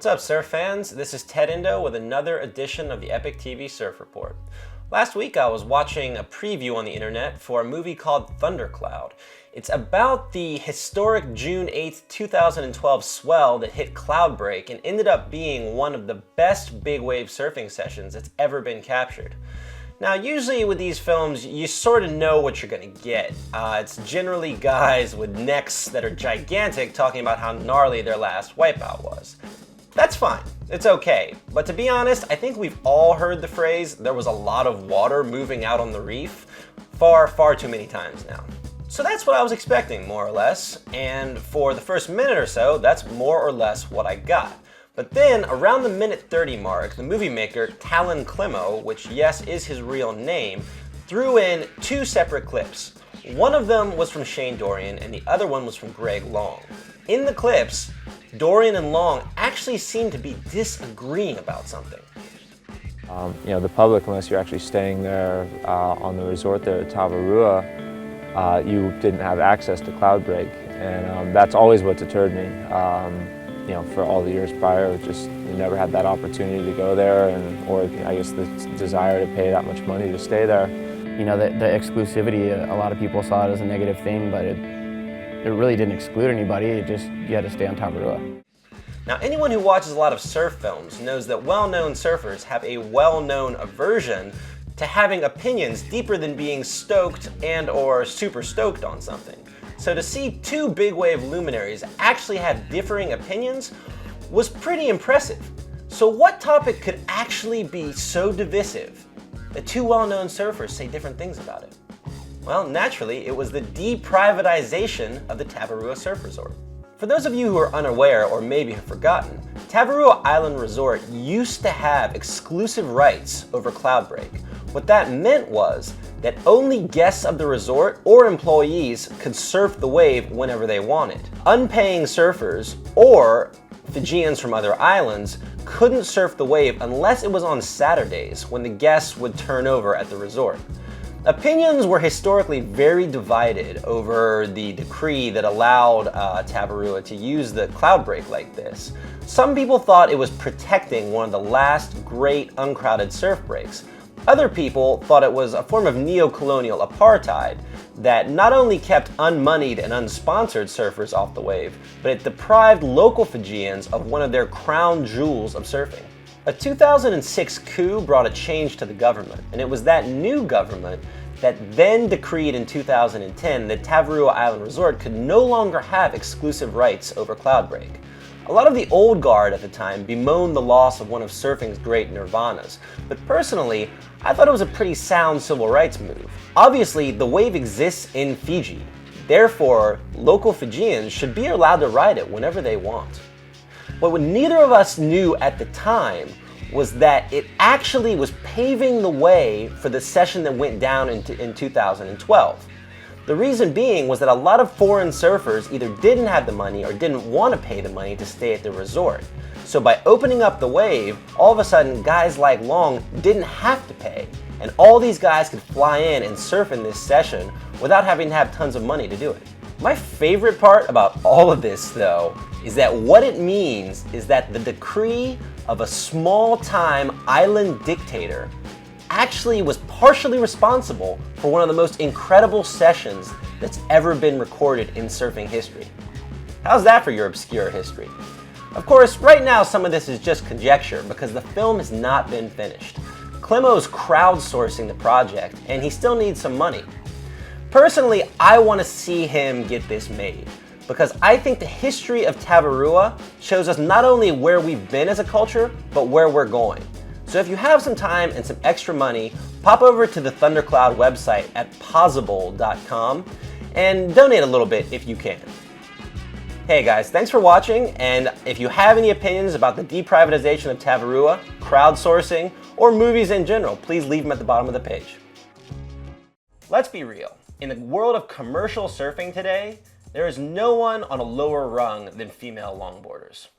What's up, surf fans? This is Ted Indo with another edition of the EpicTV Surf Report. Last week I was watching a preview on the internet for a movie called Thundercloud. It's about the historic June 8th, 2012 swell that hit Cloudbreak and ended up being one of the best big wave surfing sessions that's ever been captured. Now, usually with these films, you sort of know what you're gonna get. It's generally guys with necks that are gigantic talking about how gnarly their last wipeout was. That's fine, it's okay. But to be honest, I think we've all heard the phrase, "there was a lot of water moving out on the reef," far too many times now. So that's what I was expecting, more or less. And for the first minute or so, that's more or less what I got. But then, around the minute 30 mark, the movie maker, Talon Clemo, which yes is his real name, threw in two separate clips. One of them was from Shane Dorian and the other one was from Greg Long. In the clips, Dorian and Long actually seemed to be disagreeing about something. The public, unless you're actually staying there on the resort there at Tavarua, you didn't have access to Cloudbreak, and that's always what deterred me. For all the years prior, just you never had that opportunity to go there, or I guess the desire to pay that much money to stay there. The exclusivity, a lot of people saw it as a negative thing, but it really didn't exclude anybody. You had to stay on Tavarua. Now, anyone who watches a lot of surf films knows that well-known surfers have a well-known aversion to having opinions deeper than being stoked and/or super stoked on something. So to see two big wave luminaries actually have differing opinions was pretty impressive. So what topic could actually be so divisive that two well-known surfers say different things about it? Well, naturally, it was the deprivatization of the Tavarua Surf Resort. For those of you who are unaware or maybe have forgotten, Tavarua Island Resort used to have exclusive rights over Cloudbreak. What that meant was that only guests of the resort or employees could surf the wave whenever they wanted. Unpaying surfers or Fijians from other islands couldn't surf the wave unless it was on Saturdays when the guests would turn over at the resort. Opinions were historically very divided over the decree that allowed Tavarua to use the Cloudbreak like this. Some people thought it was protecting one of the last great uncrowded surf breaks. Other people thought it was a form of neo-colonial apartheid that not only kept unmoneyed and unsponsored surfers off the wave, but it deprived local Fijians of one of their crown jewels of surfing. A 2006 coup brought a change to the government, and it was that new government that then decreed in 2010 that Tavarua Island Resort could no longer have exclusive rights over Cloudbreak. A lot of the old guard at the time bemoaned the loss of one of surfing's great nirvanas, but personally, I thought it was a pretty sound civil rights move. Obviously, the wave exists in Fiji. Therefore, local Fijians should be allowed to ride it whenever they want. What neither of us knew at the time was that it actually was paving the way for the session that went down in 2012. The reason being was that a lot of foreign surfers either didn't have the money or didn't want to pay the money to stay at the resort. So by opening up the wave, all of a sudden guys like Long didn't have to pay, and all these guys could fly in and surf in this session without having to have tons of money to do it. My favorite part about all of this, though, is that what it means is that the decree of a small-time island dictator actually was partially responsible for one of the most incredible sessions that's ever been recorded in surfing history. How's that for your obscure history? Of course, right now some of this is just conjecture because the film has not been finished. Clemo's crowdsourcing the project, and he still needs some money. Personally, I want to see him get this made because I think the history of Tavarua shows us not only where we've been as a culture, but where we're going. So if you have some time and some extra money, pop over to the Thundercloud website at possible.com and donate a little bit if you can. Hey guys, thanks for watching, and if you have any opinions about the deprivatization of Tavarua, crowdsourcing, or movies in general, please leave them at the bottom of the page. Let's be real. In the world of commercial surfing today, there is no one on a lower rung than female longboarders.